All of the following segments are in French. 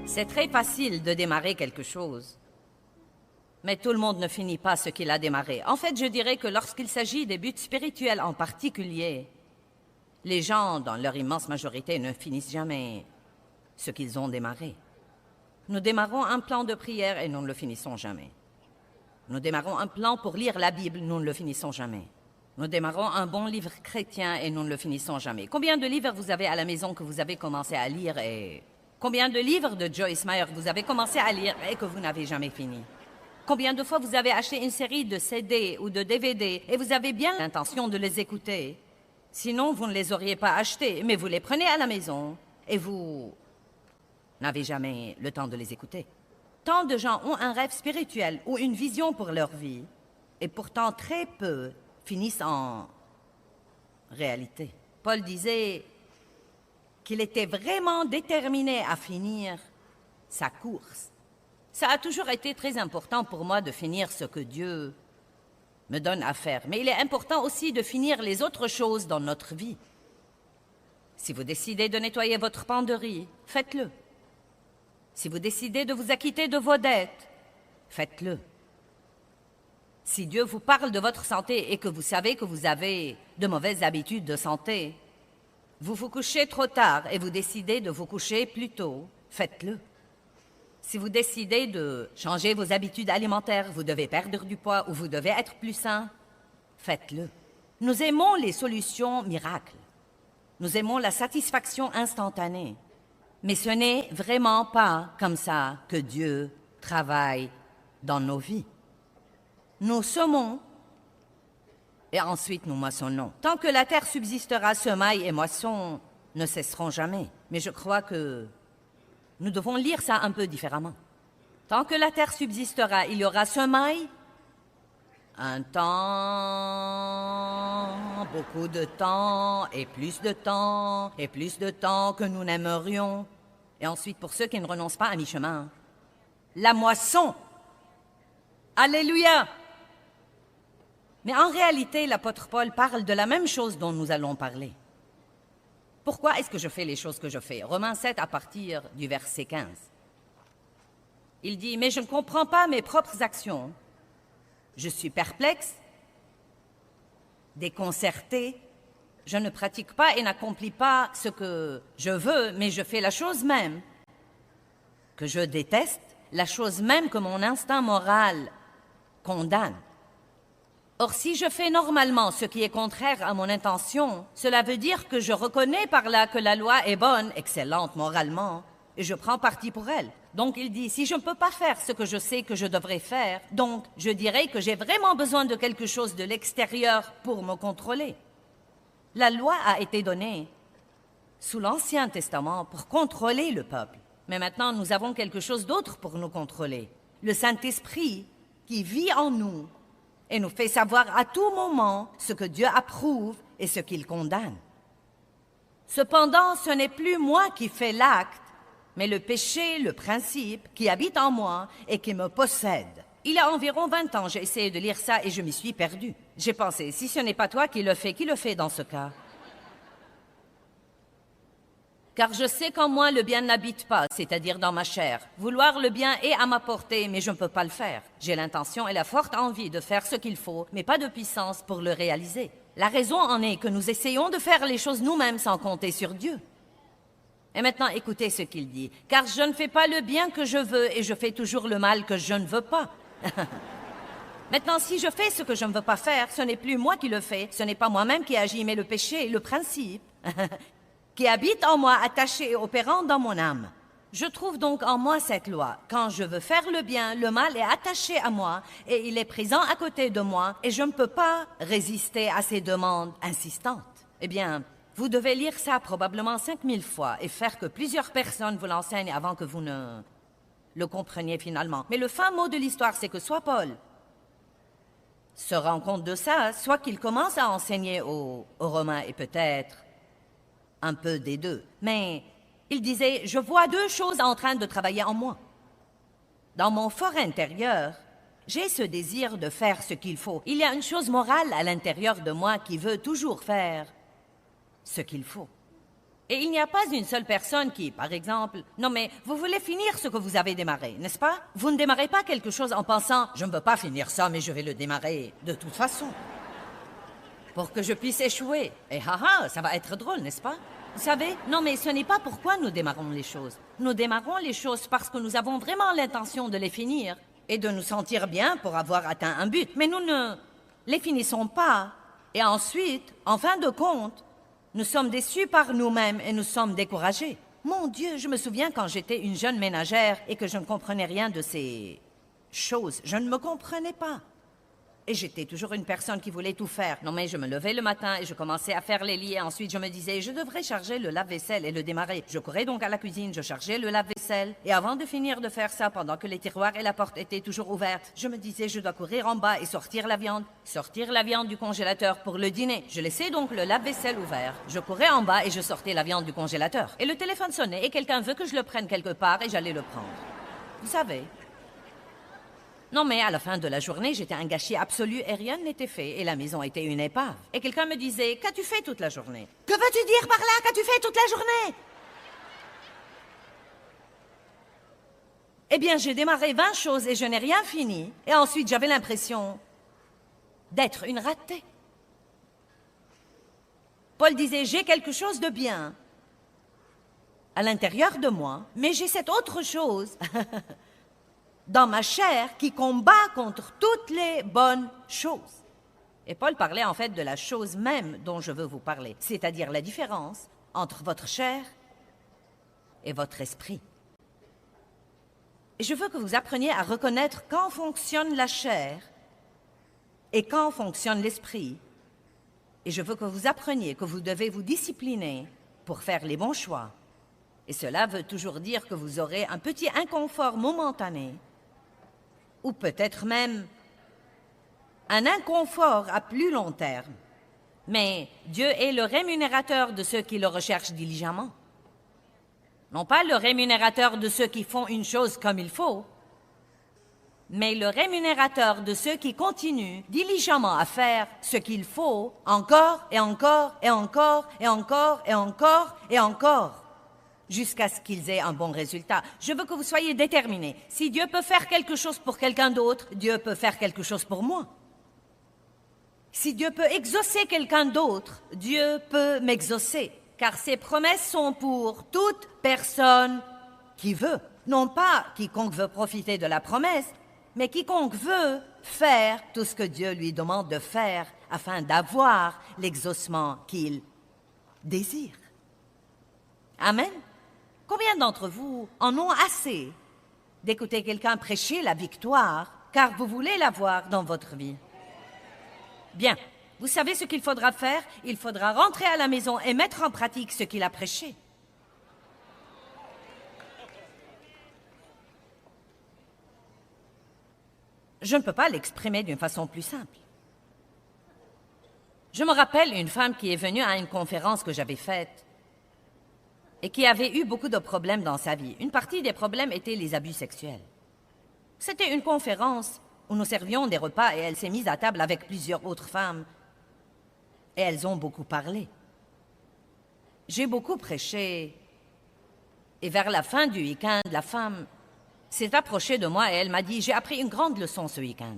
C'est très facile de démarrer quelque chose. Mais tout le monde ne finit pas ce qu'il a démarré. En fait, je dirais que lorsqu'il s'agit des buts spirituels en particulier, les gens, dans leur immense majorité, ne finissent jamais ce qu'ils ont démarré. Nous démarrons un plan de prière et nous ne le finissons jamais. Nous démarrons un plan pour lire la Bible, nous ne le finissons jamais. Nous démarrons un bon livre chrétien et nous ne le finissons jamais. Combien de livres vous avez à la maison que vous avez commencé à lire et... Combien de livres de Joyce Meyer vous avez commencé à lire et que vous n'avez jamais fini? Combien de fois vous avez acheté une série de CD ou de DVD et vous avez bien l'intention de les écouter? Sinon, vous ne les auriez pas achetés, mais vous les prenez à la maison et vous n'avez jamais le temps de les écouter. Tant de gens ont un rêve spirituel ou une vision pour leur vie, et pourtant très peu finissent en réalité. Paul disait qu'il était vraiment déterminé à finir sa course. Ça a toujours été très important pour moi de finir ce que Dieu me donne à faire, mais il est important aussi de finir les autres choses dans notre vie. Si vous décidez de nettoyer votre penderie, faites-le. Si vous décidez de vous acquitter de vos dettes, faites-le. Si Dieu vous parle de votre santé et que vous savez que vous avez de mauvaises habitudes de santé, vous vous couchez trop tard et vous décidez de vous coucher plus tôt, faites-le. Si vous décidez de changer vos habitudes alimentaires, vous devez perdre du poids ou vous devez être plus sain, faites-le. Nous aimons les solutions miracles. Nous aimons la satisfaction instantanée. Mais ce n'est vraiment pas comme ça que Dieu travaille dans nos vies. Nous semons et ensuite nous moissonnons. Tant que la terre subsistera, semailles et moissons ne cesseront jamais. Mais je crois que nous devons lire ça un peu différemment. Tant que la terre subsistera, il y aura semailles, un temps, beaucoup de temps, et plus de temps, et plus de temps que nous n'aimerions. Et ensuite, pour ceux qui ne renoncent pas à mi-chemin, la moisson. Alléluia! Mais en réalité, l'apôtre Paul parle de la même chose dont nous allons parler. Pourquoi est-ce que je fais les choses que je fais? Romains 7 à partir du verset 15. Il dit, mais je ne comprends pas mes propres actions. Je suis perplexe, déconcerté. Je ne pratique pas et n'accomplis pas ce que je veux, mais je fais la chose même que je déteste, la chose même que mon instinct moral condamne. Or, si je fais normalement ce qui est contraire à mon intention, cela veut dire que je reconnais par là que la loi est bonne, excellente moralement, et je prends parti pour elle. Donc il dit, si je ne peux pas faire ce que je sais que je devrais faire, donc je dirais que j'ai vraiment besoin de quelque chose de l'extérieur pour me contrôler. La loi a été donnée sous l'Ancien Testament pour contrôler le peuple. Mais maintenant, nous avons quelque chose d'autre pour nous contrôler. Le Saint-Esprit qui vit en nous et nous fait savoir à tout moment ce que Dieu approuve et ce qu'il condamne. Cependant, ce n'est plus moi qui fais l'acte, mais le péché, le principe, qui habite en moi et qui me possède. Il y a environ 20 ans, j'ai essayé de lire ça et je m'y suis perdue. J'ai pensé, si ce n'est pas toi qui le fais dans ce cas? Car je sais qu'en moi le bien n'habite pas, c'est-à-dire dans ma chair. Vouloir le bien est à ma portée, mais je ne peux pas le faire. J'ai l'intention et la forte envie de faire ce qu'il faut, mais pas de puissance pour le réaliser. La raison en est que nous essayons de faire les choses nous-mêmes sans compter sur Dieu. Et maintenant, écoutez ce qu'il dit. « Car je ne fais pas le bien que je veux et je fais toujours le mal que je ne veux pas. » Maintenant, si je fais ce que je ne veux pas faire, ce n'est plus moi qui le fais, ce n'est pas moi-même qui agis, mais le péché, le principe, qui habite en moi, attaché et opérant dans mon âme. Je trouve donc en moi cette loi. Quand je veux faire le bien, le mal est attaché à moi et il est présent à côté de moi et je ne peux pas résister à ses demandes insistantes. Eh bien, vous devez lire ça probablement 5000 fois et faire que plusieurs personnes vous l'enseignent avant que vous ne le compreniez finalement. Mais le fin mot de l'histoire, c'est que soit Paul se rend compte de ça, soit qu'il commence à enseigner aux Romains et peut-être un peu des deux. Mais il disait, je vois deux choses en train de travailler en moi. Dans mon fort intérieur, j'ai ce désir de faire ce qu'il faut. Il y a une chose morale à l'intérieur de moi qui veut toujours faire ce qu'il faut. Et il n'y a pas une seule personne qui, par exemple... Non mais, vous voulez finir ce que vous avez démarré, n'est-ce pas? Vous ne démarrez pas quelque chose en pensant « Je ne veux pas finir ça, mais je vais le démarrer de toute façon. » Pour que je puisse échouer. Et haha, ça va être drôle, n'est-ce pas? Vous savez, non mais ce n'est pas pourquoi nous démarrons les choses. Nous démarrons les choses parce que nous avons vraiment l'intention de les finir et de nous sentir bien pour avoir atteint un but. Mais nous ne les finissons pas. Et ensuite, en fin de compte, nous sommes déçus par nous-mêmes et nous sommes découragés. Mon Dieu, je me souviens quand j'étais une jeune ménagère et que je ne comprenais rien de ces choses. Je ne me comprenais pas. Et j'étais toujours une personne qui voulait tout faire. Non mais je me levais le matin et je commençais à faire les lits. Et ensuite je me disais, je devrais charger le lave-vaisselle et le démarrer. Je courais donc à la cuisine, je chargeais le lave-vaisselle. Et avant de finir de faire ça, pendant que les tiroirs et la porte étaient toujours ouvertes, je me disais, je dois courir en bas et sortir la viande. Sortir la viande du congélateur pour le dîner. Je laissais donc le lave-vaisselle ouvert. Je courais en bas et je sortais la viande du congélateur. Et le téléphone sonnait et quelqu'un veut que je le prenne quelque part et j'allais le prendre. Vous savez... Non, mais à la fin de la journée, j'étais un gâchis absolu et rien n'était fait. Et la maison était une épave. Et quelqu'un me disait, qu'as-tu fait toute la journée? Que veux-tu dire par là? Qu'as-tu fait toute la journée? Eh bien, j'ai démarré 20 choses et je n'ai rien fini. Et ensuite, j'avais l'impression d'être une ratée. Paul disait, j'ai quelque chose de bien à l'intérieur de moi, mais j'ai cette autre chose... dans ma chair qui combat contre toutes les bonnes choses. Et Paul parlait en fait de la chose même dont je veux vous parler, c'est-à-dire la différence entre votre chair et votre esprit. Et je veux que vous appreniez à reconnaître quand fonctionne la chair et quand fonctionne l'esprit. Et je veux que vous appreniez que vous devez vous discipliner pour faire les bons choix. Et cela veut toujours dire que vous aurez un petit inconfort momentané, ou peut-être même un inconfort à plus long terme. Mais Dieu est le rémunérateur de ceux qui le recherchent diligemment. Non pas le rémunérateur de ceux qui font une chose comme il faut, mais le rémunérateur de ceux qui continuent diligemment à faire ce qu'il faut encore et encore et encore et encore et encore et encore, jusqu'à ce qu'ils aient un bon résultat. Je veux que vous soyez déterminés. Si Dieu peut faire quelque chose pour quelqu'un d'autre, Dieu peut faire quelque chose pour moi. Si Dieu peut exaucer quelqu'un d'autre, Dieu peut m'exaucer. Car ses promesses sont pour toute personne qui veut. Non pas quiconque veut profiter de la promesse, mais quiconque veut faire tout ce que Dieu lui demande de faire afin d'avoir l'exaucement qu'il désire. Amen. Combien d'entre vous en ont assez d'écouter quelqu'un prêcher la victoire, car vous voulez l'avoir dans votre vie? Bien, vous savez ce qu'il faudra faire? Il faudra rentrer à la maison et mettre en pratique ce qu'il a prêché. Je ne peux pas l'exprimer d'une façon plus simple. Je me rappelle une femme qui est venue à une conférence que j'avais faite et qui avait eu beaucoup de problèmes dans sa vie. Une partie des problèmes étaient les abus sexuels. C'était une conférence où nous servions des repas et elle s'est mise à table avec plusieurs autres femmes. Et elles ont beaucoup parlé. J'ai beaucoup prêché. Et vers la fin du week-end, la femme s'est approchée de moi et elle m'a dit, j'ai appris une grande leçon ce week-end.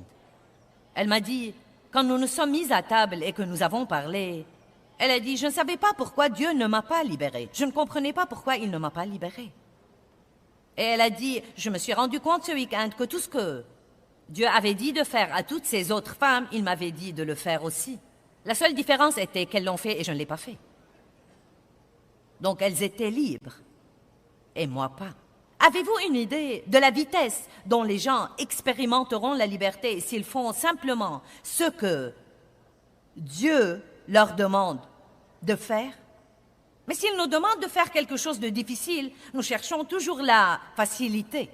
Elle m'a dit, quand nous nous sommes mis à table et que nous avons parlé, elle a dit, je ne savais pas pourquoi Dieu ne m'a pas libérée. Je ne comprenais pas pourquoi il ne m'a pas libérée. Et elle a dit, je me suis rendu compte ce week-end que tout ce que Dieu avait dit de faire à toutes ces autres femmes, il m'avait dit de le faire aussi. La seule différence était qu'elles l'ont fait et je ne l'ai pas fait. Donc elles étaient libres et moi pas. Avez-vous une idée de la vitesse dont les gens expérimenteront la liberté s'ils font simplement ce que Dieu leur demande de faire? Mais s'il nous demande de faire quelque chose de difficile, nous cherchons toujours la facilité.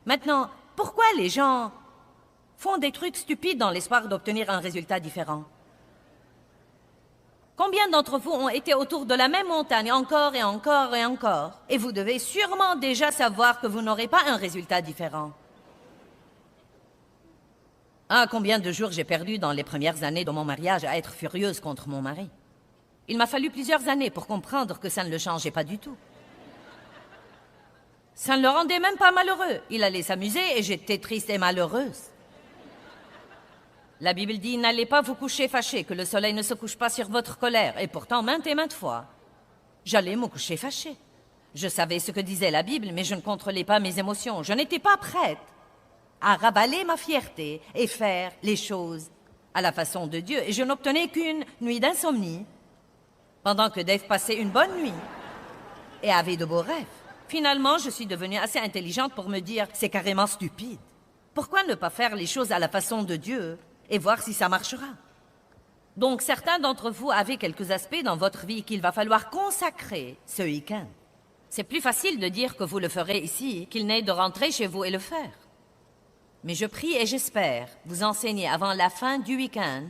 Maintenant, pourquoi les gens font des trucs stupides dans l'espoir d'obtenir un résultat différent? Combien d'entre vous ont été autour de la même montagne encore et encore et encore? Et vous devez sûrement déjà savoir que vous n'aurez pas un résultat différent. Ah, combien de jours j'ai perdu dans les premières années de mon mariage à être furieuse contre mon mari. Il m'a fallu plusieurs années pour comprendre que ça ne le changeait pas du tout. Ça ne le rendait même pas malheureux. Il allait s'amuser et j'étais triste et malheureuse. La Bible dit « N'allez pas vous coucher fâchés, que le soleil ne se couche pas sur votre colère. » Et pourtant, maintes et maintes fois, j'allais me coucher fâchée. Je savais ce que disait la Bible, mais je ne contrôlais pas mes émotions. Je n'étais pas prête à ravaler ma fierté et faire les choses à la façon de Dieu. Et je n'obtenais qu'une nuit d'insomnie, pendant que Dave passait une bonne nuit et avait de beaux rêves. Finalement, je suis devenue assez intelligente pour me dire « C'est carrément stupide. Pourquoi ne pas faire les choses à la façon de Dieu et voir si ça marchera ?» Donc, certains d'entre vous avez quelques aspects dans votre vie qu'il va falloir consacrer ce week-end. C'est plus facile de dire que vous le ferez ici qu'il n'est de rentrer chez vous et le faire. Mais je prie et j'espère vous enseigner avant la fin du week-end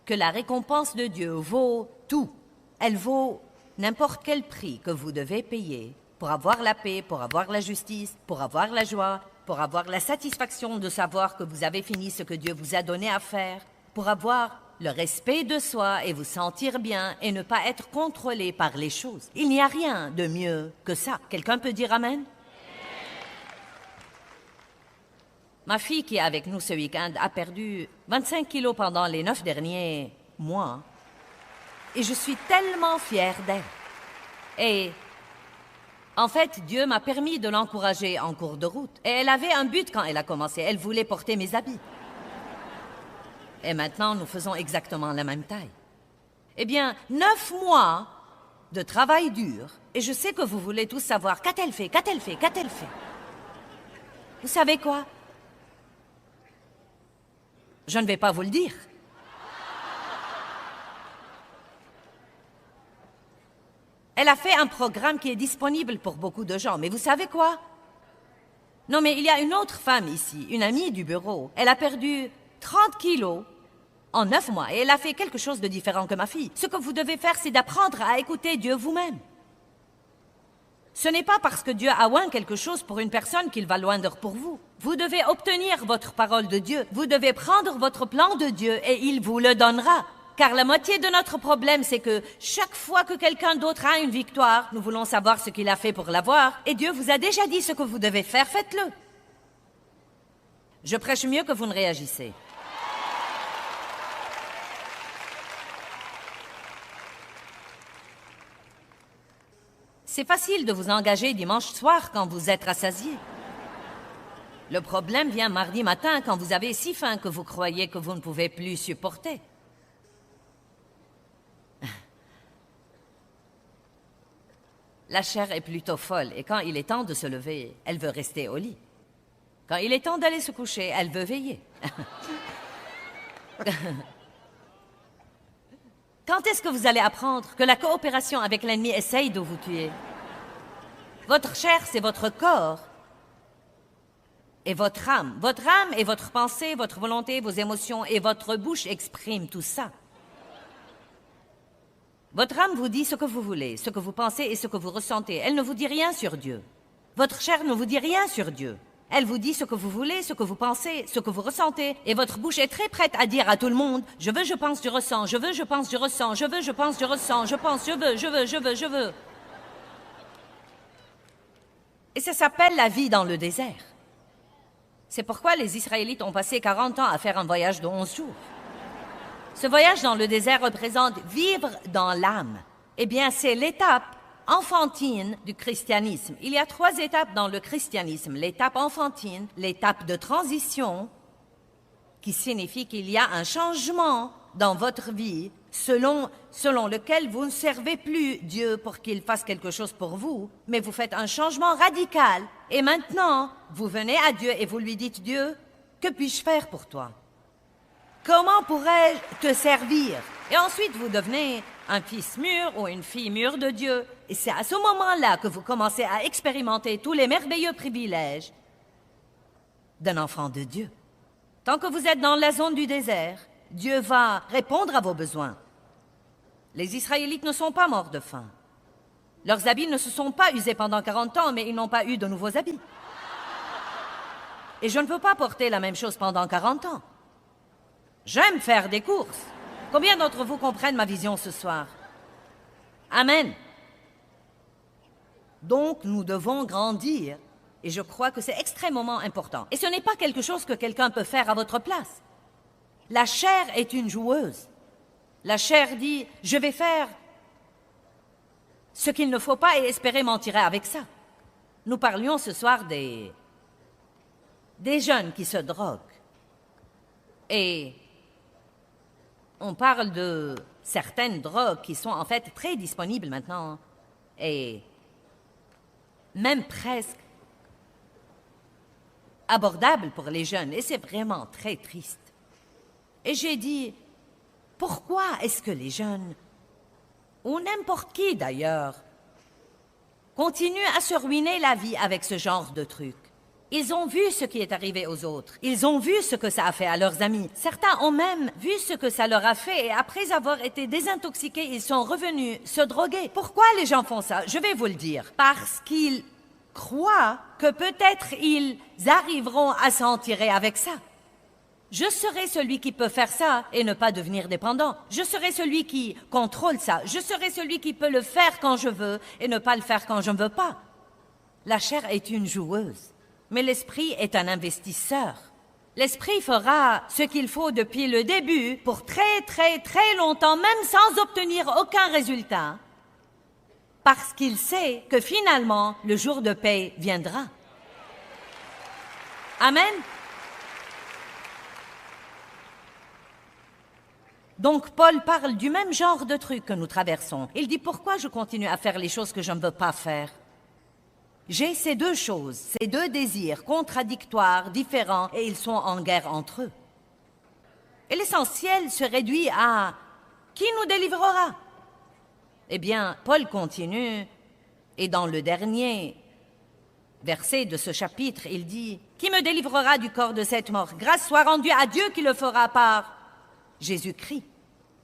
que la récompense de Dieu vaut tout. Elle vaut n'importe quel prix que vous devez payer pour avoir la paix, pour avoir la justice, pour avoir la joie, pour avoir la satisfaction de savoir que vous avez fini ce que Dieu vous a donné à faire, pour avoir le respect de soi et vous sentir bien et ne pas être contrôlé par les choses. Il n'y a rien de mieux que ça. Quelqu'un peut dire Amen? Ma fille qui est avec nous ce week-end a perdu 25 kilos pendant les 9 derniers mois. Et je suis tellement fière d'elle. Et en fait, Dieu m'a permis de l'encourager en cours de route. Et elle avait un but quand elle a commencé. Elle voulait porter mes habits. Et maintenant, nous faisons exactement la même taille. Eh bien, 9 mois de travail dur. Et je sais que vous voulez tous savoir, qu'a-t-elle fait, qu'a-t-elle fait, qu'a-t-elle fait? Vous savez quoi? Je ne vais pas vous le dire. Elle a fait un programme qui est disponible pour beaucoup de gens. Mais vous savez quoi? Non, mais il y a une autre femme ici, une amie du bureau. Elle a perdu 30 kilos en 9 mois et elle a fait quelque chose de différent que ma fille. Ce que vous devez faire, c'est d'apprendre à écouter Dieu vous-même. Ce n'est pas parce que Dieu a oint quelque chose pour une personne qu'il va l'oindre pour vous. Vous devez obtenir votre parole de Dieu. Vous devez prendre votre plan de Dieu et il vous le donnera. Car la moitié de notre problème, c'est que chaque fois que quelqu'un d'autre a une victoire, nous voulons savoir ce qu'il a fait pour l'avoir. Et Dieu vous a déjà dit ce que vous devez faire, faites-le. Je prêche mieux que vous ne réagissez. C'est facile de vous engager dimanche soir quand vous êtes rassasié. Le problème vient mardi matin quand vous avez si faim que vous croyez que vous ne pouvez plus supporter. La chair est plutôt folle et quand il est temps de se lever, elle veut rester au lit. Quand il est temps d'aller se coucher, elle veut veiller. Quand est-ce que vous allez apprendre que la coopération avec l'ennemi essaye de vous tuer? Votre chair, c'est votre corps et votre âme. Votre âme et votre pensée, votre volonté, vos émotions et votre bouche expriment tout ça. Votre âme vous dit ce que vous voulez, ce que vous pensez et ce que vous ressentez. Elle ne vous dit rien sur Dieu. Votre chair ne vous dit rien sur Dieu. Elle vous dit ce que vous voulez, ce que vous pensez, ce que vous ressentez. Et votre bouche est très prête à dire à tout le monde « Je veux, je pense, je ressens. Je veux, je pense, je ressens. Je veux, je pense, je ressens. Je pense, je veux, je veux, je veux, je veux. » Et ça s'appelle la vie dans le désert. C'est pourquoi les Israélites ont passé 40 ans à faire un voyage de 11 jours. Ce voyage dans le désert représente vivre dans l'âme. Eh bien, c'est l'étape enfantine du christianisme. Il y a 3 étapes dans le christianisme. L'étape enfantine, l'étape de transition, qui signifie qu'il y a un changement dans votre vie selon lequel vous ne servez plus Dieu pour qu'il fasse quelque chose pour vous, mais vous faites un changement radical. Et maintenant, vous venez à Dieu et vous lui dites « Dieu, que puis-je faire pour toi? Comment pourrais-je te servir? » Et ensuite, vous devenez un fils mûr ou une fille mûre de Dieu. Et c'est à ce moment-là que vous commencez à expérimenter tous les merveilleux privilèges d'un enfant de Dieu. Tant que vous êtes dans la zone du désert, Dieu va répondre à vos besoins. Les Israélites ne sont pas morts de faim. Leurs habits ne se sont pas usés pendant 40 ans, mais ils n'ont pas eu de nouveaux habits. Et je ne peux pas porter la même chose pendant 40 ans. J'aime faire des courses. Combien d'entre vous comprennent ma vision ce soir? Amen. Donc, nous devons grandir. Et je crois que c'est extrêmement important. Et ce n'est pas quelque chose que quelqu'un peut faire à votre place. La chair est une joueuse. La chair dit, je vais faire ce qu'il ne faut pas et espérer m'en tirer avec ça. Nous parlions ce soir des jeunes qui se droguent. Et on parle de certaines drogues qui sont en fait très disponibles maintenant. Et même presque abordables pour les jeunes. Et c'est vraiment très triste. Et j'ai dit, pourquoi est-ce que les jeunes, ou n'importe qui d'ailleurs, continuent à se ruiner la vie avec ce genre de trucs? Ils ont vu ce qui est arrivé aux autres. Ils ont vu ce que ça a fait à leurs amis. Certains ont même vu ce que ça leur a fait et après avoir été désintoxiqués, ils sont revenus se droguer. Pourquoi les gens font ça? Je vais vous le dire. Parce qu'ils croient que peut-être ils arriveront à s'en tirer avec ça. Je serai celui qui peut faire ça et ne pas devenir dépendant. Je serai celui qui contrôle ça. Je serai celui qui peut le faire quand je veux et ne pas le faire quand je ne veux pas. La chair est une joueuse, mais l'esprit est un investisseur. L'esprit fera ce qu'il faut depuis le début pour très, très, très longtemps, même sans obtenir aucun résultat, parce qu'il sait que finalement, le jour de paix viendra. Amen. Donc, Paul parle du même genre de truc que nous traversons. Il dit, pourquoi je continue à faire les choses que je ne veux pas faire? J'ai ces deux choses, ces deux désirs contradictoires, différents, et ils sont en guerre entre eux. Et l'essentiel se réduit à qui nous délivrera? Eh bien, Paul continue, et dans le dernier verset de ce chapitre, il dit, qui me délivrera du corps de cette mort? Grâce soit rendue à Dieu qui le fera par Jésus-Christ.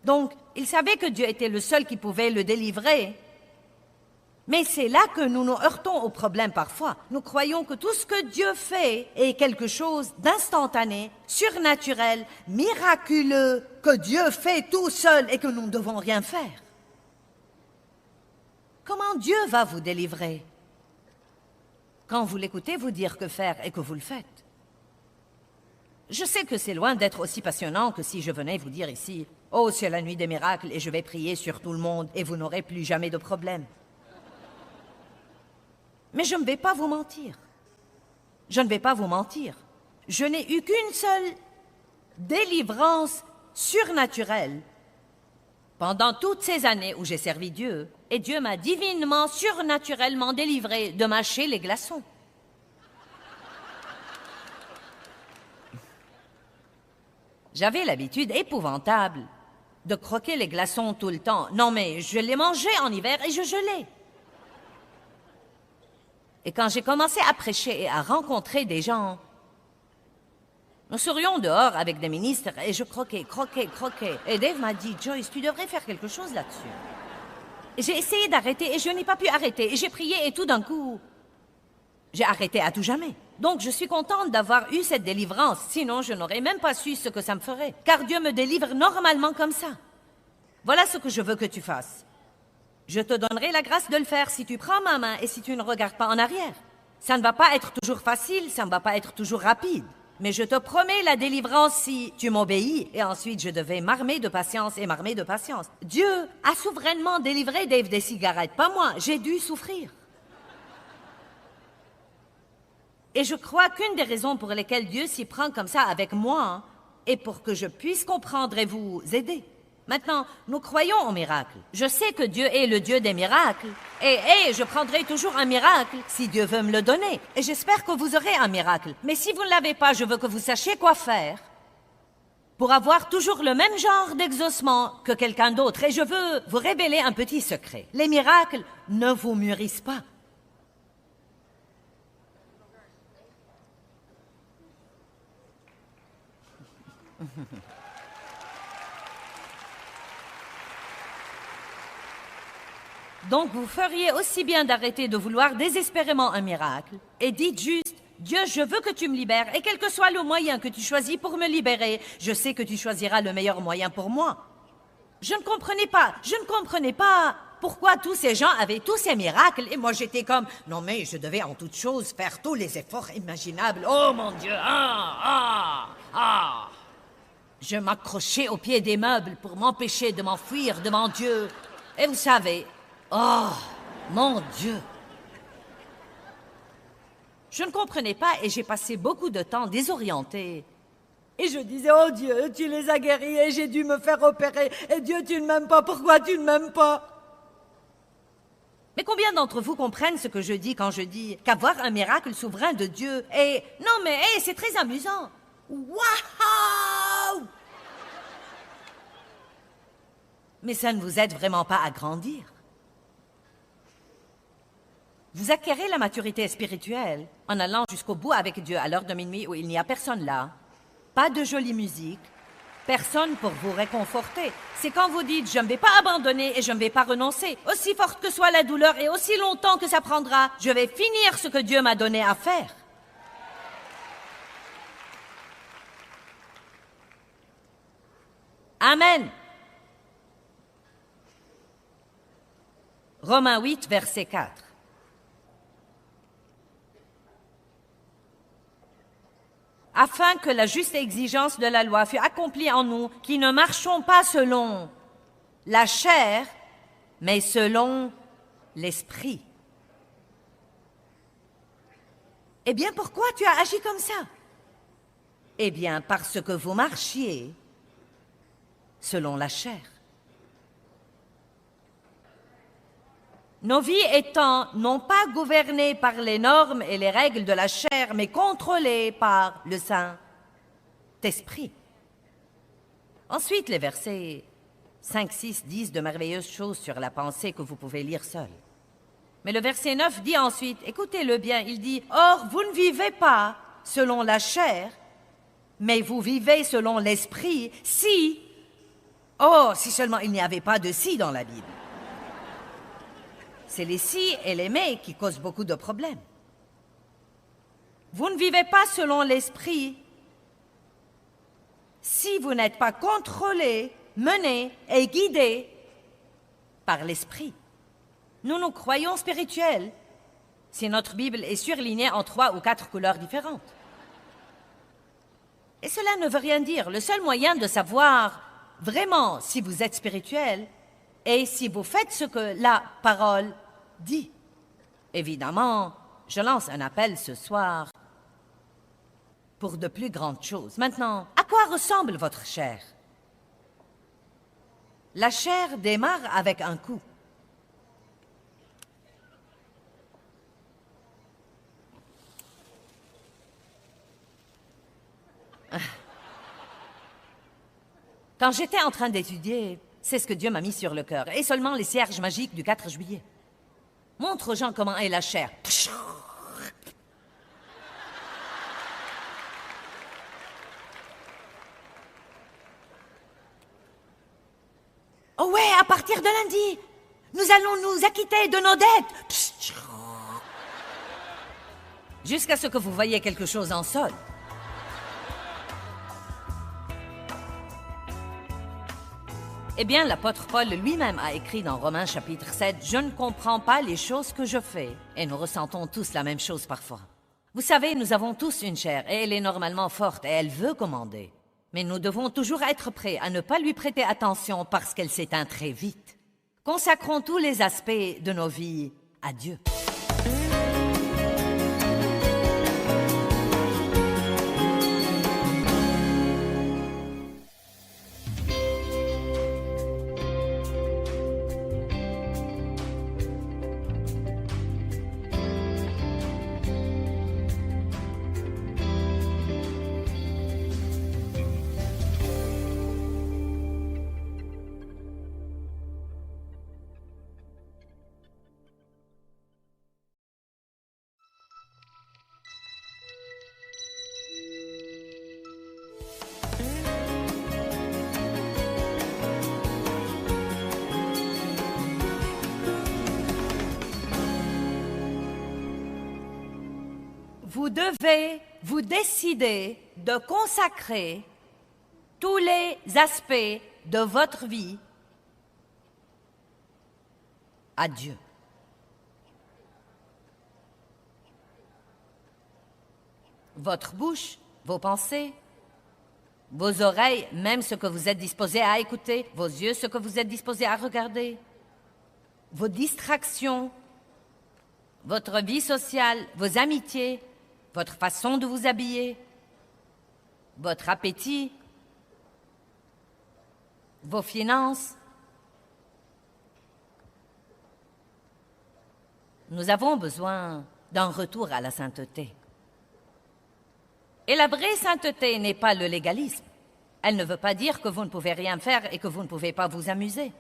Donc, il savait que Dieu était le seul qui pouvait le délivrer. Mais c'est là que nous nous heurtons au problème parfois. Nous croyons que tout ce que Dieu fait est quelque chose d'instantané, surnaturel, miraculeux, que Dieu fait tout seul et que nous ne devons rien faire. Comment Dieu va vous délivrer? Quand vous l'écoutez vous dire que faire et que vous le faites. Je sais que c'est loin d'être aussi passionnant que si je venais vous dire ici, « Oh, c'est la nuit des miracles et je vais prier sur tout le monde et vous n'aurez plus jamais de problème. » Mais je ne vais pas vous mentir. Je ne vais pas vous mentir. Je n'ai eu qu'une seule délivrance surnaturelle pendant toutes ces années où j'ai servi Dieu, et Dieu m'a divinement, surnaturellement délivré de mâcher les glaçons. J'avais l'habitude épouvantable de croquer les glaçons tout le temps. Non, mais je les mangeais en hiver et je gelais. Et quand j'ai commencé à prêcher et à rencontrer des gens, nous serions dehors avec des ministres et je croquais. Et Dave m'a dit, Joyce, tu devrais faire quelque chose là-dessus. Et j'ai essayé d'arrêter et je n'ai pas pu arrêter. Et j'ai prié et tout d'un coup, j'ai arrêté à tout jamais. Donc je suis contente d'avoir eu cette délivrance. Sinon, je n'aurais même pas su ce que ça me ferait. Car Dieu me délivre normalement comme ça. Voilà ce que je veux que tu fasses. Je te donnerai la grâce de le faire si tu prends ma main et si tu ne regardes pas en arrière. Ça ne va pas être toujours facile, ça ne va pas être toujours rapide. Mais je te promets la délivrance si tu m'obéis. Et ensuite, je devais m'armer de patience et m'armer de patience. Dieu a souverainement délivré Dave des cigarettes, pas moi. J'ai dû souffrir. Et je crois qu'une des raisons pour lesquelles Dieu s'y prend comme ça avec moi est pour que je puisse comprendre et vous aider. Maintenant, nous croyons au miracle. Je sais que Dieu est le Dieu des miracles. Et je prendrai toujours un miracle si Dieu veut me le donner. Et j'espère que vous aurez un miracle. Mais si vous ne l'avez pas, je veux que vous sachiez quoi faire pour avoir toujours le même genre d'exaucement que quelqu'un d'autre. Et je veux vous révéler un petit secret. Les miracles ne vous mûrissent pas. Donc vous feriez aussi bien d'arrêter de vouloir désespérément un miracle et dites juste, Dieu, je veux que tu me libères et quel que soit le moyen que tu choisis pour me libérer, je sais que tu choisiras le meilleur moyen pour moi. Je ne comprenais pas pourquoi tous ces gens avaient tous ces miracles et moi j'étais comme, non mais je devais en toute chose faire tous les efforts imaginables. Oh mon Dieu, Je m'accrochais au pied des meubles pour m'empêcher de m'enfuir devant Dieu. Et vous savez, oh mon Dieu. Je ne comprenais pas et j'ai passé beaucoup de temps désorientée. Et je disais, oh Dieu, tu les as guéris et j'ai dû me faire opérer. Et Dieu, tu ne m'aimes pas, pourquoi tu ne m'aimes pas? Mais combien d'entre vous comprennent ce que je dis quand je dis qu'avoir un miracle souverain de Dieu est... Non mais, c'est très amusant. Waouh! Mais ça ne vous aide vraiment pas à grandir. Vous acquérez la maturité spirituelle en allant jusqu'au bout avec Dieu à l'heure de minuit où il n'y a personne là. Pas de jolie musique, personne pour vous réconforter. C'est quand vous dites « je ne vais pas abandonner et je ne vais pas renoncer ». Aussi forte que soit la douleur et aussi longtemps que ça prendra, je vais finir ce que Dieu m'a donné à faire. Amen. Romains 8, verset 4. Afin que la juste exigence de la loi fût accomplie en nous, qui ne marchons pas selon la chair, mais selon l'esprit. Eh bien, pourquoi tu as agi comme ça? Eh bien, parce que vous marchiez selon la chair. Nos vies étant non pas gouvernées par les normes et les règles de la chair, mais contrôlées par le Saint-Esprit. Ensuite, les versets 5, 6 disent de merveilleuses choses sur la pensée que vous pouvez lire seul. Mais le verset 9 dit ensuite, écoutez-le bien, il dit « Or, vous ne vivez pas selon la chair, mais vous vivez selon l'esprit, si... » Oh, si seulement il n'y avait pas de « si » dans la Bible. C'est les si et les mais qui causent beaucoup de problèmes. Vous ne vivez pas selon l'esprit si vous n'êtes pas contrôlé, mené et guidé par l'esprit. Nous croyons spirituels si notre Bible est surlignée en 3 ou 4 couleurs différentes. Et cela ne veut rien dire. Le seul moyen de savoir vraiment si vous êtes spirituel est si vous faites ce que la parole dit. Évidemment, je lance un appel ce soir pour de plus grandes choses. Maintenant, à quoi ressemble votre chair? La chair démarre avec un coup. Quand j'étais en train d'étudier, c'est ce que Dieu m'a mis sur le cœur, et seulement les cierges magiques du 4 juillet. Montre aux gens comment est la chair. Oh ouais, à partir de lundi, nous allons nous acquitter de nos dettes. Jusqu'à ce que vous voyiez quelque chose en sol. Eh bien, l'apôtre Paul lui-même a écrit dans Romains chapitre 7, « Je ne comprends pas les choses que je fais. » Et nous ressentons tous la même chose parfois. Vous savez, nous avons tous une chair et elle est normalement forte et elle veut commander. Mais nous devons toujours être prêts à ne pas lui prêter attention parce qu'elle s'éteint très vite. Consacrons tous les aspects de nos vies à Dieu. Vous devez vous décider de consacrer tous les aspects de votre vie à Dieu. Votre bouche, vos pensées, vos oreilles, même ce que vous êtes disposé à écouter, vos yeux, ce que vous êtes disposé à regarder, vos distractions, votre vie sociale, vos amitiés, votre façon de vous habiller, votre appétit, vos finances. Nous avons besoin d'un retour à la sainteté. Et la vraie sainteté n'est pas le légalisme. Elle ne veut pas dire que vous ne pouvez rien faire et que vous ne pouvez pas vous amuser.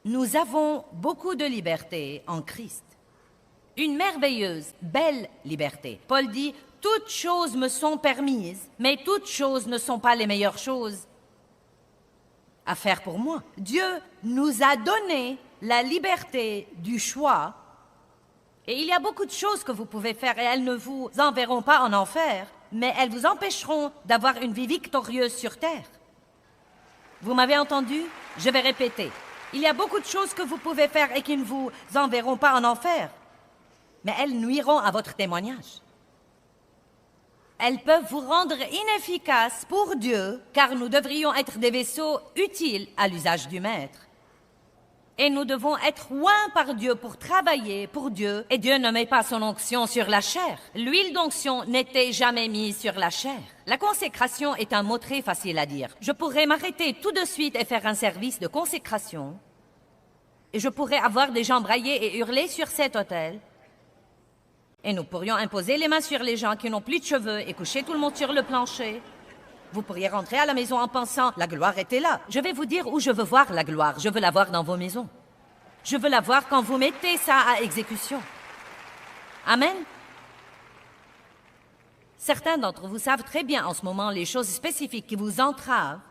Nous avons beaucoup de liberté en Christ. Une merveilleuse, belle liberté. Paul dit « Toutes choses me sont permises, mais toutes choses ne sont pas les meilleures choses à faire pour moi. » Dieu nous a donné la liberté du choix. Et il y a beaucoup de choses que vous pouvez faire et elles ne vous enverront pas en enfer, mais elles vous empêcheront d'avoir une vie victorieuse sur terre. Vous m'avez entendu? Je vais répéter. Il y a beaucoup de choses que vous pouvez faire et qui ne vous enverront pas en enfer, mais elles nuiront à votre témoignage. Elles peuvent vous rendre inefficaces pour Dieu, car nous devrions être des vaisseaux utiles à l'usage du Maître. Et nous devons être oints par Dieu pour travailler pour Dieu. Et Dieu ne met pas son onction sur la chair. L'huile d'onction n'était jamais mise sur la chair. La consécration est un mot très facile à dire. Je pourrais m'arrêter tout de suite et faire un service de consécration. Et je pourrais avoir des gens brailler et hurler sur cet autel. Et nous pourrions imposer les mains sur les gens qui n'ont plus de cheveux et coucher tout le monde sur le plancher. Vous pourriez rentrer à la maison en pensant « La gloire était là ». Je vais vous dire où je veux voir la gloire. Je veux la voir dans vos maisons. Je veux la voir quand vous mettez ça à exécution. Amen. Certains d'entre vous savent très bien en ce moment les choses spécifiques qui vous entravent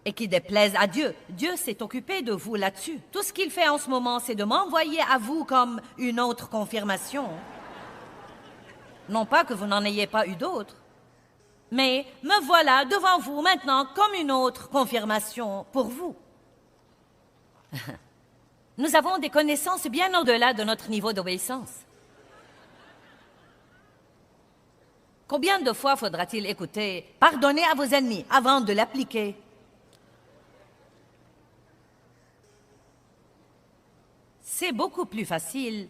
et qui déplaisent à Dieu. Dieu s'est occupé de vous là-dessus. Tout ce qu'il fait en ce moment, c'est de m'envoyer à vous comme une autre confirmation. Non pas que vous n'en ayez pas eu d'autres. Mais me voilà devant vous maintenant comme une autre confirmation pour vous. Nous avons des connaissances bien au-delà de notre niveau d'obéissance. Combien de fois faudra-t-il écouter « Pardonnez à vos ennemis » avant de l'appliquer? C'est beaucoup plus facile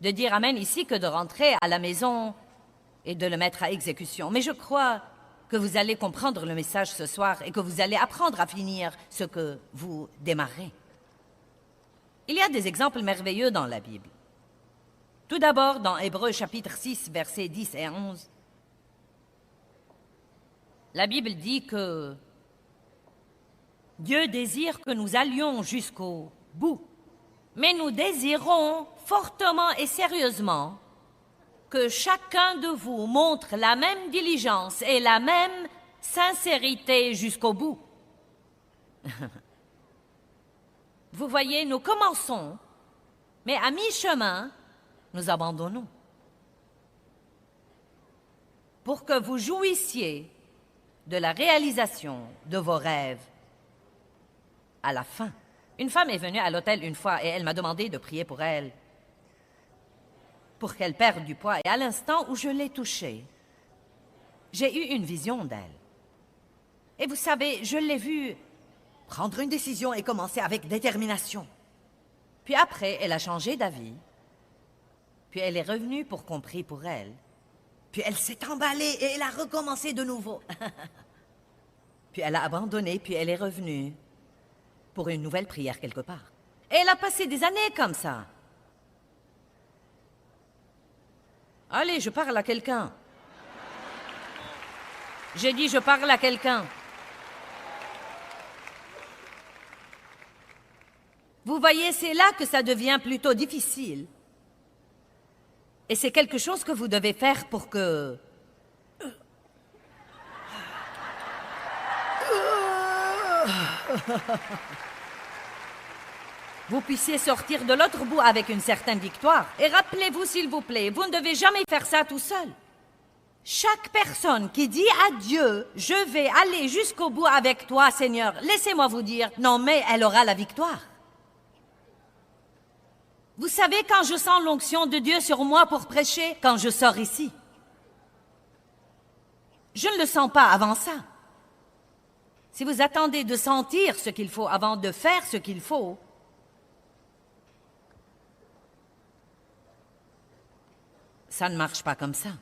de dire « Amen » ici que de rentrer à la maison et de le mettre à exécution. Mais je crois que vous allez comprendre le message ce soir et que vous allez apprendre à finir ce que vous démarrez. Il y a des exemples merveilleux dans la Bible. Tout d'abord, dans Hébreux chapitre 6, versets 10 et 11, la Bible dit que Dieu désire que nous allions jusqu'au bout, mais nous désirons fortement et sérieusement que chacun de vous montre la même diligence et la même sincérité jusqu'au bout. Vous voyez, nous commençons, mais à mi-chemin, nous abandonnons. Pour que vous jouissiez de la réalisation de vos rêves à la fin. Une femme est venue à l'hôtel une fois et elle m'a demandé de prier pour elle, pour qu'elle perde du poids. Et à l'instant où je l'ai touchée, j'ai eu une vision d'elle. Et vous savez, je l'ai vue prendre une décision et commencer avec détermination. Puis après, elle a changé d'avis. Puis elle est revenue pour qu'on prie pour elle. Puis elle s'est emballée et elle a recommencé de nouveau. Puis elle a abandonné, puis elle est revenue pour une nouvelle prière quelque part. Et elle a passé des années comme ça. Allez, je parle à quelqu'un. J'ai dit je parle à quelqu'un. Vous voyez, c'est là que ça devient plutôt difficile. Et c'est quelque chose que vous devez faire pour que... vous puissiez sortir de l'autre bout avec une certaine victoire. Et rappelez-vous, s'il vous plaît, vous ne devez jamais faire ça tout seul. Chaque personne qui dit à Dieu « Je vais aller jusqu'au bout avec toi, Seigneur », laissez-moi vous dire « Non, mais elle aura la victoire. » Vous savez quand je sens l'onction de Dieu sur moi pour prêcher? Quand je sors ici. Je ne le sens pas avant ça. Si vous attendez de sentir ce qu'il faut avant de faire ce qu'il faut, ça ne marche pas comme ça.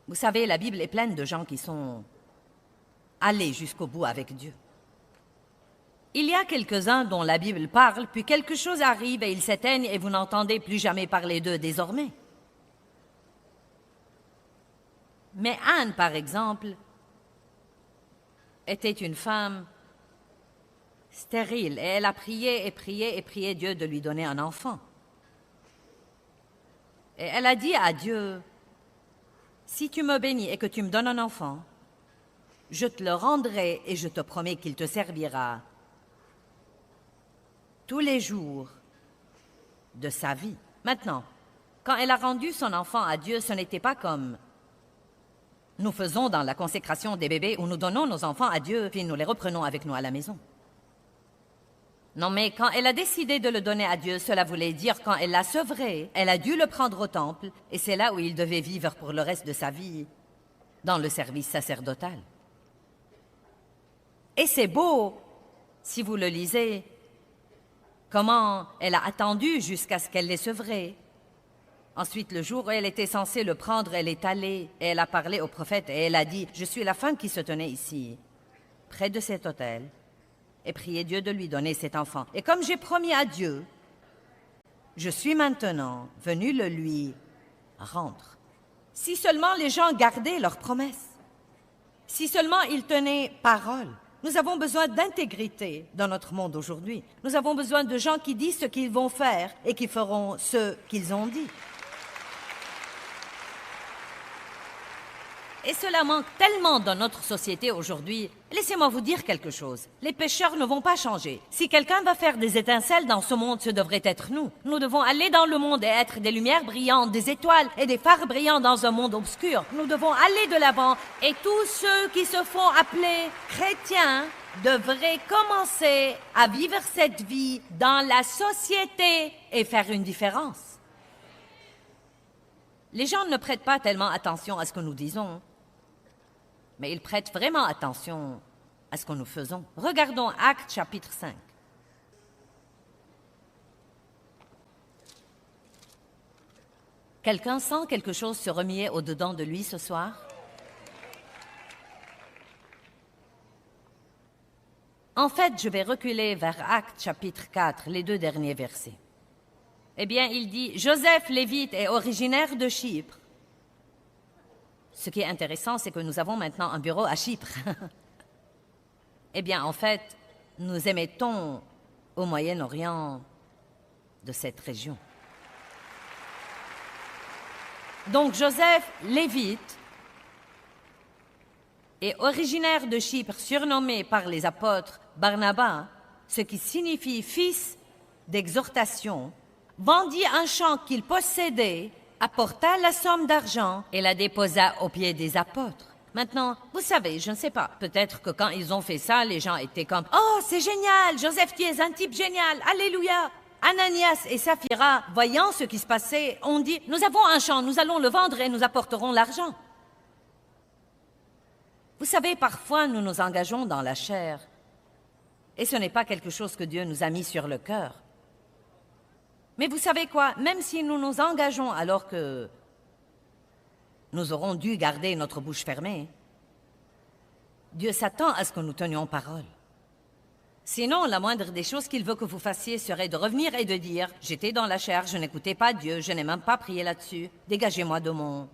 Vous savez, la Bible est pleine de gens qui sont allés jusqu'au bout avec Dieu. Il y a quelques-uns dont la Bible parle, puis quelque chose arrive et ils s'éteignent et vous n'entendez plus jamais parler d'eux désormais. Mais Anne, par exemple, était une femme stérile et elle a prié et prié et prié Dieu de lui donner un enfant. Et elle a dit à Dieu, « Si tu me bénis et que tu me donnes un enfant, je te le rendrai et je te promets qu'il te servira tous les jours de sa vie. » Maintenant, quand elle a rendu son enfant à Dieu, ce n'était pas comme nous faisons dans la consécration des bébés où nous donnons nos enfants à Dieu puis nous les reprenons avec nous à la maison. Non, mais quand elle a décidé de le donner à Dieu, cela voulait dire quand elle l'a sevré, elle a dû le prendre au temple et c'est là où il devait vivre pour le reste de sa vie, dans le service sacerdotal. Et c'est beau, si vous le lisez, comment elle a attendu jusqu'à ce qu'elle l'ait sevré. Ensuite, le jour où elle était censée le prendre, elle est allée et elle a parlé au prophète et elle a dit « Je suis la femme qui se tenait ici, près de cet autel, et priez Dieu de lui donner cet enfant. Et comme j'ai promis à Dieu, je suis maintenant venue le lui rendre. » Si seulement les gens gardaient leurs promesses, si seulement ils tenaient parole. Nous avons besoin d'intégrité dans notre monde aujourd'hui. Nous avons besoin de gens qui disent ce qu'ils vont faire et qui feront ce qu'ils ont dit. Et cela manque tellement dans notre société aujourd'hui. Laissez-moi vous dire quelque chose. Les pécheurs ne vont pas changer. Si quelqu'un va faire des étincelles dans ce monde, ce devrait être nous. Nous devons aller dans le monde et être des lumières brillantes, des étoiles et des phares brillants dans un monde obscur. Nous devons aller de l'avant et tous ceux qui se font appeler chrétiens devraient commencer à vivre cette vie dans la société et faire une différence. Les gens ne prêtent pas tellement attention à ce que nous disons, mais ils prêtent vraiment attention à ce que nous faisons. Regardons Actes chapitre 5. Quelqu'un sent quelque chose se remuer au-dedans de lui ce soir? En fait, je vais reculer vers Actes chapitre 4, les 2 derniers versets. Eh bien, il dit « Joseph Lévite est originaire de Chypre. » Ce qui est intéressant, c'est que nous avons maintenant un bureau à Chypre. Eh bien, en fait, nous émettons au Moyen-Orient de cette région. Donc, Joseph Lévite est originaire de Chypre, surnommé par les apôtres Barnabas, ce qui signifie « fils d'exhortation », vendit un champ qu'il possédait, apporta la somme d'argent et la déposa aux pieds des apôtres. Maintenant, vous savez, je ne sais pas, peut-être que quand ils ont fait ça, les gens étaient comme « Oh, c'est génial, Joseph, tu es un type génial, alléluia !» Ananias et Saphira, voyant ce qui se passait, ont dit « Nous avons un champ, nous allons le vendre et nous apporterons l'argent. » Vous savez, parfois, nous nous engageons dans la chair et ce n'est pas quelque chose que Dieu nous a mis sur le cœur. Mais vous savez quoi? Même si nous nous engageons alors que nous aurons dû garder notre bouche fermée, Dieu s'attend à ce que nous tenions parole. Sinon, la moindre des choses qu'il veut que vous fassiez serait de revenir et de dire « J'étais dans la chair, je n'écoutais pas Dieu, je n'ai même pas prié là-dessus, dégagez-moi de mon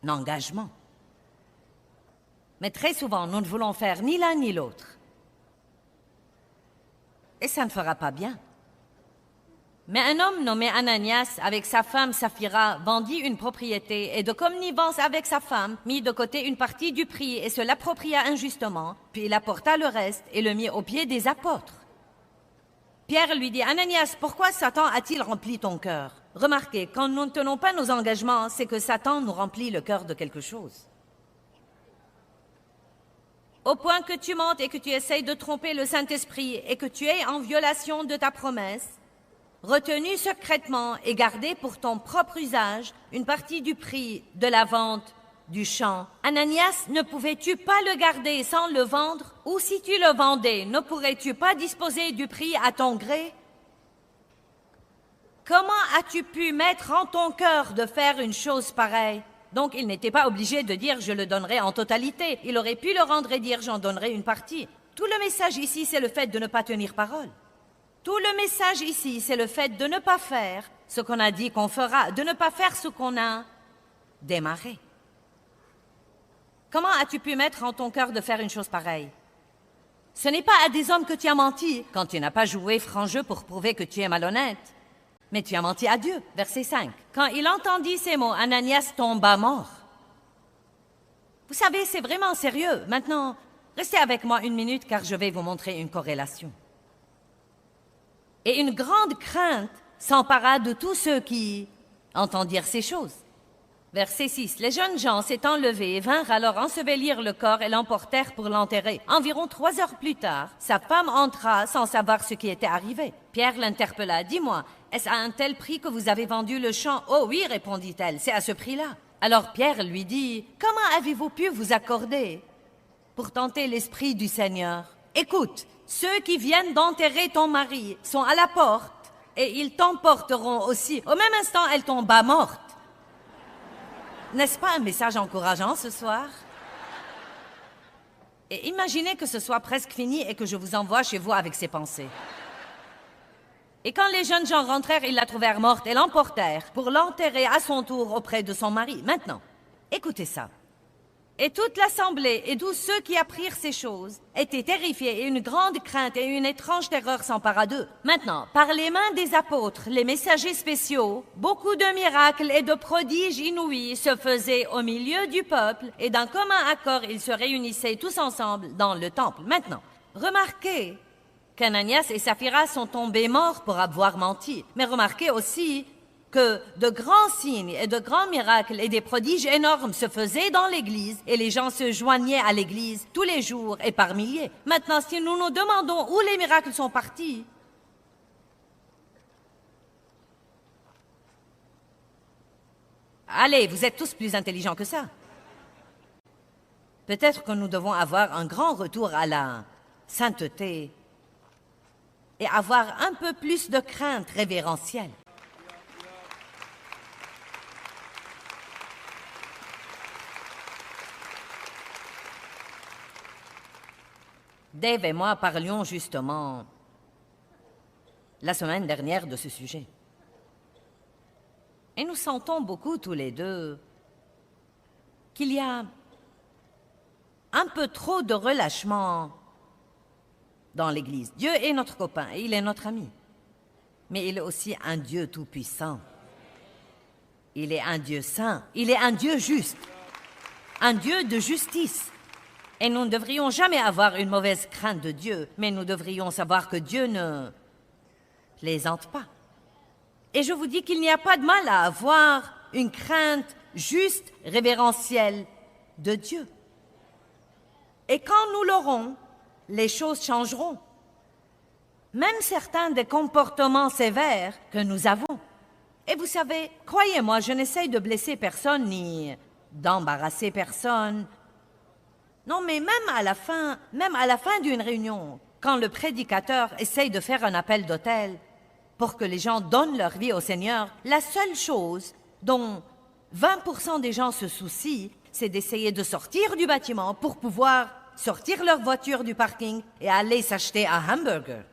engagement. » Mais très souvent, nous ne voulons faire ni l'un ni l'autre. Et ça ne fera pas bien. Mais un homme nommé Ananias, avec sa femme Saphira, vendit une propriété et de connivence avec sa femme, mit de côté une partie du prix et se l'appropria injustement, puis il apporta le reste et le mit aux pieds des apôtres. Pierre lui dit, Ananias, pourquoi Satan a-t-il rempli ton cœur? Remarquez, quand nous ne tenons pas nos engagements, c'est que Satan nous remplit le cœur de quelque chose. au point que tu mentes et que tu essayes de tromper le Saint-Esprit et que tu es en violation de ta promesse, retenu secrètement et gardé pour ton propre usage une partie du prix de la vente du champ. Ananias, ne pouvais-tu pas le garder sans le vendre? Ou si tu le vendais, ne pourrais-tu pas disposer du prix à ton gré? Comment as-tu pu mettre en ton cœur de faire une chose pareille? Donc il n'était pas obligé de dire « je le donnerai en totalité ». Il aurait pu le rendre et dire « j'en donnerai une partie ». Tout le message ici, c'est le fait de ne pas tenir parole. Tout le message ici, c'est le fait de ne pas faire ce qu'on a dit qu'on fera, de ne pas faire ce qu'on a démarré. Comment as-tu pu mettre en ton cœur de faire une chose pareille? Ce n'est pas à des hommes que tu as menti quand tu n'as pas joué franc jeu pour prouver que tu es malhonnête. Mais tu as menti à Dieu. Verset 5. Quand il entendit ces mots, Ananias tomba mort. Vous savez, c'est vraiment sérieux. Maintenant, restez avec moi une minute car je vais vous montrer une corrélation. Et une grande crainte s'empara de tous ceux qui entendirent ces choses. Verset 6. Les jeunes gens s'étant levés vinrent alors ensevelir le corps et l'emportèrent pour l'enterrer. Environ 3 heures plus tard, sa femme entra sans savoir ce qui était arrivé. Pierre l'interpella. « Dis-moi, est-ce à un tel prix que vous avez vendu le champ? »« Oh oui, répondit-elle, c'est à ce prix-là. » Alors Pierre lui dit, « Comment avez-vous pu vous accorder pour tenter l'esprit du Seigneur? Écoute, ceux qui viennent d'enterrer ton mari sont à la porte et ils t'emporteront aussi. Au même instant, elle tomba morte. » N'est-ce pas un message encourageant ce soir? Et imaginez que ce soit presque fini et que je vous envoie chez vous avec ces pensées. Et quand les jeunes gens rentrèrent, ils la trouvèrent morte et l'emportèrent pour l'enterrer à son tour auprès de son mari. Maintenant, écoutez ça. Et toute l'assemblée, et tous ceux qui apprirent ces choses, étaient terrifiés, et une grande crainte et une étrange terreur s'empara d'eux. Maintenant, par les mains des apôtres, les messagers spéciaux, beaucoup de miracles et de prodiges inouïs se faisaient au milieu du peuple, et d'un commun accord, ils se réunissaient tous ensemble dans le temple. Maintenant, remarquez qu'Ananias et Saphira sont tombés morts pour avoir menti, mais remarquez aussi que de grands signes et de grands miracles et des prodiges énormes se faisaient dans l'Église et les gens se joignaient à l'Église tous les jours et par milliers. Maintenant, si nous nous demandons où les miracles sont partis, allez, vous êtes tous plus intelligents que ça. Peut-être que nous devons avoir un grand retour à la sainteté et avoir un peu plus de crainte révérentielle. Dave et moi parlions justement la semaine dernière de ce sujet. Et nous sentons beaucoup tous les deux qu'il y a un peu trop de relâchement dans l'Église. Dieu est notre copain et il est notre ami. Mais il est aussi un Dieu tout-puissant. Il est un Dieu saint. Il est un Dieu juste. Un Dieu de justice. Et nous ne devrions jamais avoir une mauvaise crainte de Dieu, mais nous devrions savoir que Dieu ne plaisante pas. Et je vous dis qu'il n'y a pas de mal à avoir une crainte juste, révérentielle de Dieu. Et quand nous l'aurons, les choses changeront. Même certains des comportements sévères que nous avons. Et vous savez, croyez-moi, je n'essaye de blesser personne ni d'embarrasser personne. Non, mais même à la fin d'une réunion, quand le prédicateur essaye de faire un appel d'autel pour que les gens donnent leur vie au Seigneur, la seule chose dont 20% des gens se soucient, c'est d'essayer de sortir du bâtiment pour pouvoir sortir leur voiture du parking et aller s'acheter un hamburger.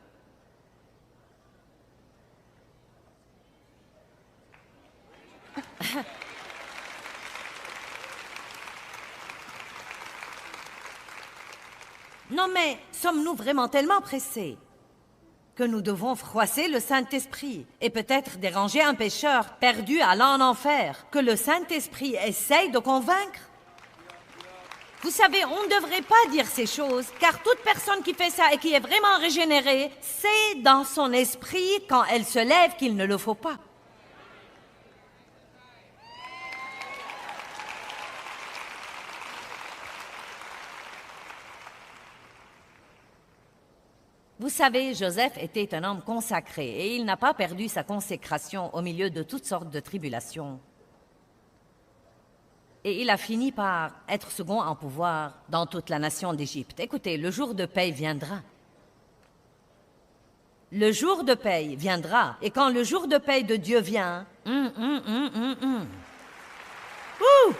Non mais, sommes-nous vraiment tellement pressés que nous devons froisser le Saint-Esprit et peut-être déranger un pécheur perdu allant en enfer, que le Saint-Esprit essaye de convaincre? Vous savez, on ne devrait pas dire ces choses, car toute personne qui fait ça et qui est vraiment régénérée, sait dans son esprit, quand elle se lève, qu'il ne le faut pas. Vous savez, Joseph était un homme consacré et il n'a pas perdu sa consécration au milieu de toutes sortes de tribulations. Et il a fini par être second en pouvoir dans toute la nation d'Égypte. Écoutez, le jour de paye viendra. Le jour de paye viendra. Et quand le jour de paye de Dieu vient... Ouh!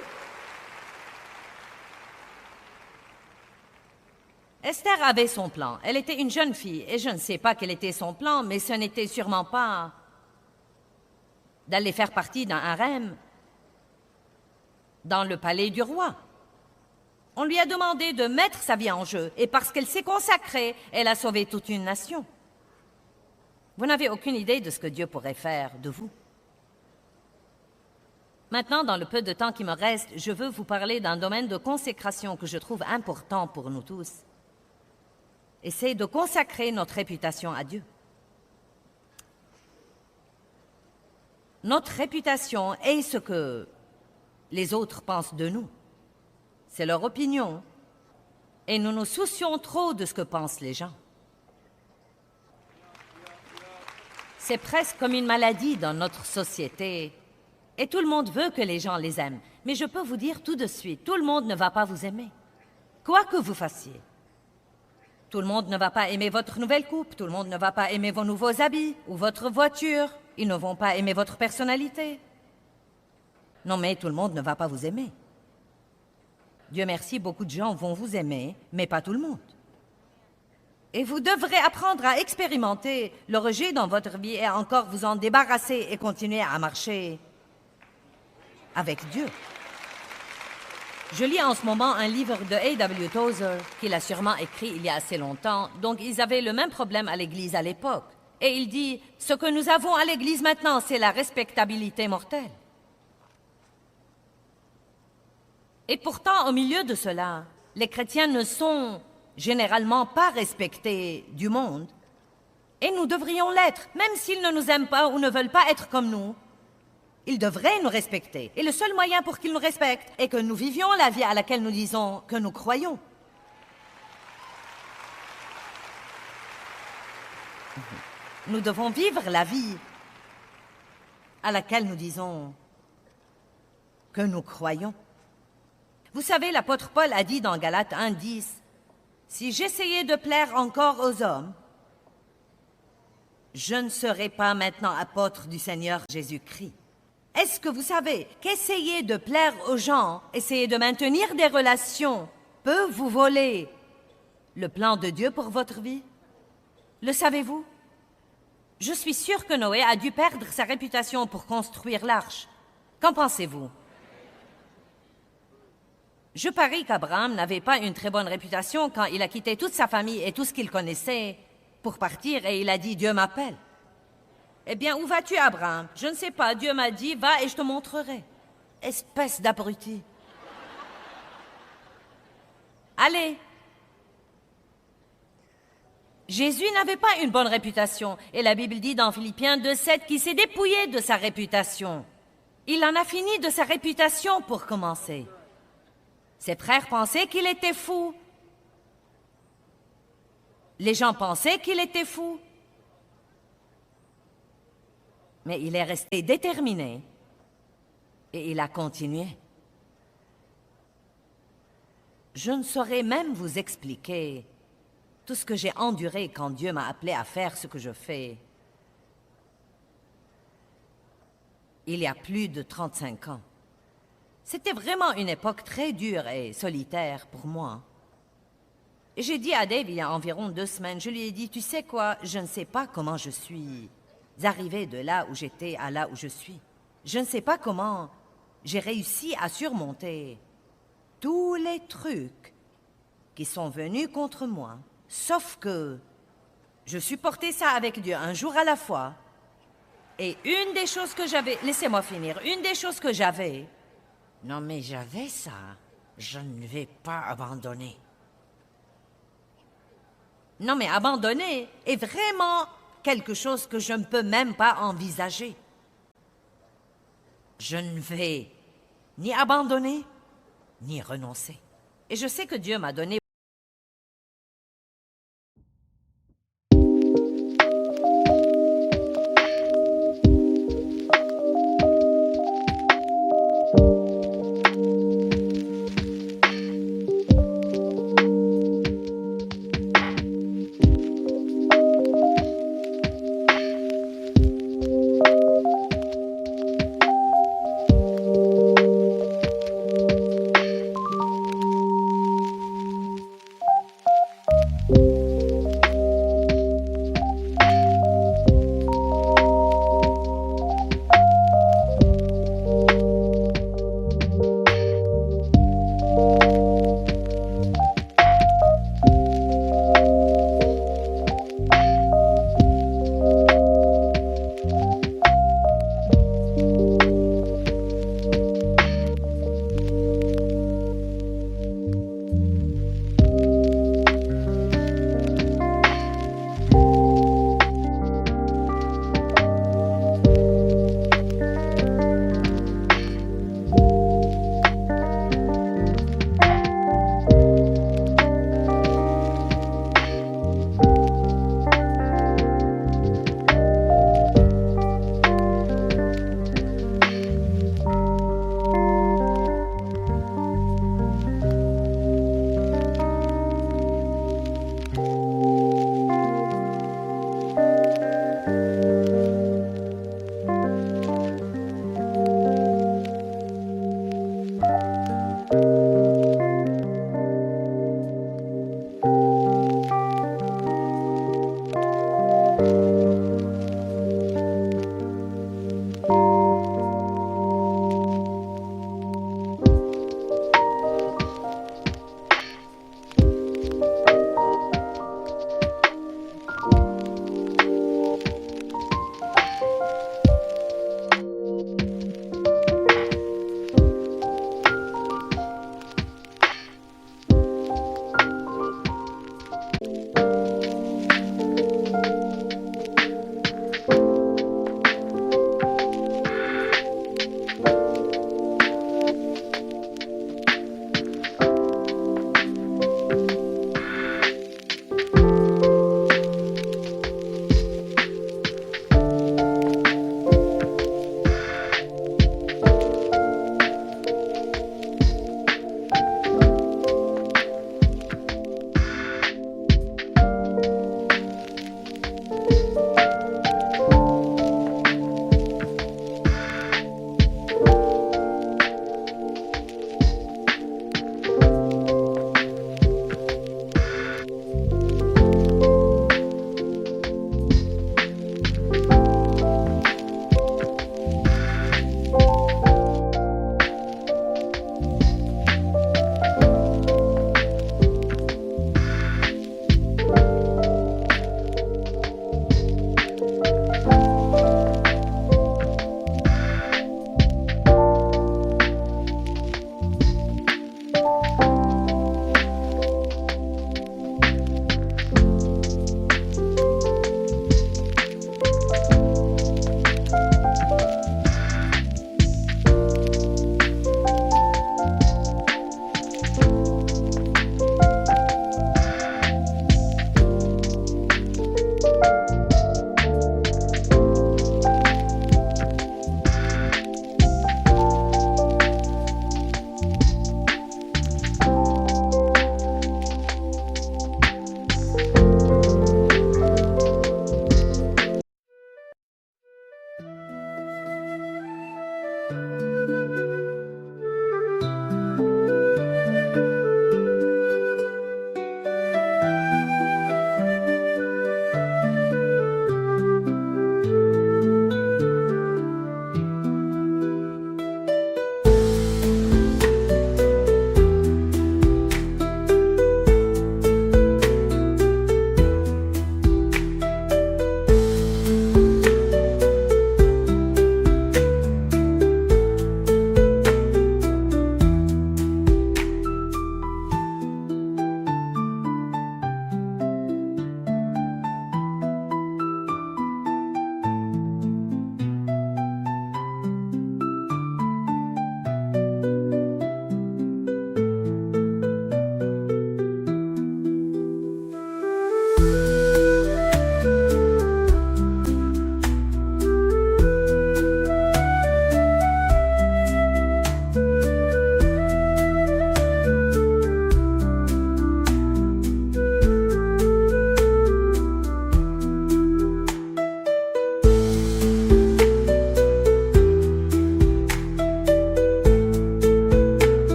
Esther avait son plan. Elle était une jeune fille, et je ne sais pas quel était son plan, mais ce n'était sûrement pas d'aller faire partie d'un harem dans le palais du roi. On lui a demandé de mettre sa vie en jeu, et parce qu'elle s'est consacrée, elle a sauvé toute une nation. Vous n'avez aucune idée de ce que Dieu pourrait faire de vous. Maintenant, dans le peu de temps qui me reste, je veux vous parler d'un domaine de consécration que je trouve important pour nous tous. Et c'est de consacrer notre réputation à Dieu. Notre réputation est ce que les autres pensent de nous. C'est leur opinion. Et nous nous soucions trop de ce que pensent les gens. C'est presque comme une maladie dans notre société. Et tout le monde veut que les gens les aiment. Mais je peux vous dire tout de suite, tout le monde ne va pas vous aimer. Quoi que vous fassiez. Tout le monde ne va pas aimer votre nouvelle coupe, tout le monde ne va pas aimer vos nouveaux habits ou votre voiture. Ils ne vont pas aimer votre personnalité. Non, mais tout le monde ne va pas vous aimer. Dieu merci, beaucoup de gens vont vous aimer, mais pas tout le monde. Et vous devrez apprendre à expérimenter le rejet dans votre vie et encore vous en débarrasser et continuer à marcher avec Dieu. Je lis en ce moment un livre de A.W. Tozer qu'il a sûrement écrit il y a assez longtemps. Donc, ils avaient le même problème à l'Église à l'époque. Et il dit, ce que nous avons à l'Église maintenant, c'est la respectabilité mortelle. Et pourtant, au milieu de cela, les chrétiens ne sont généralement pas respectés du monde. Et nous devrions l'être, même s'ils ne nous aiment pas ou ne veulent pas être comme nous. Ils devraient nous respecter. Et le seul moyen pour qu'ils nous respectent est que nous vivions la vie à laquelle nous disons que nous croyons. Nous devons vivre la vie à laquelle nous disons que nous croyons. Vous savez, l'apôtre Paul a dit dans Galates 1:10, « Si j'essayais de plaire encore aux hommes, je ne serais pas maintenant apôtre du Seigneur Jésus-Christ. » Est-ce que vous savez qu'essayer de plaire aux gens, essayer de maintenir des relations, peut vous voler le plan de Dieu pour votre vie? Le savez-vous? Je suis sûre que Noé a dû perdre sa réputation pour construire l'arche. Qu'en pensez-vous? Je parie qu'Abraham n'avait pas une très bonne réputation quand il a quitté toute sa famille et tout ce qu'il connaissait pour partir et il a dit « Dieu m'appelle ». Eh bien, où vas-tu, Abraham? Je ne sais pas. Dieu m'a dit, va et je te montrerai. Espèce d'abruti. Allez. Jésus n'avait pas une bonne réputation. Et la Bible dit dans Philippiens 2:7 qu'il s'est dépouillé de sa réputation. Il en a fini de sa réputation pour commencer. Ses frères pensaient qu'il était fou. Les gens pensaient qu'il était fou. Mais il est resté déterminé et il a continué. Je ne saurais même vous expliquer tout ce que j'ai enduré quand Dieu m'a appelé à faire ce que je fais. Il y a plus de 35 ans. C'était vraiment une époque très dure et solitaire pour moi. Et j'ai dit à Dave il y a environ 2 semaines, je lui ai dit, tu sais quoi, je ne sais pas comment je suis arrivée de là où j'étais à là où je suis. Je ne sais pas comment j'ai réussi à surmonter tous les trucs qui sont venus contre moi, sauf que je supportais ça avec Dieu un jour à la fois. Et une des choses que j'avais, laissez-moi finir, une des choses que j'avais, non mais j'avais ça, je ne vais pas abandonner. Non mais abandonner est vraiment quelque chose que je ne peux même pas envisager. Je ne vais ni abandonner, ni renoncer. Et je sais que Dieu m'a donné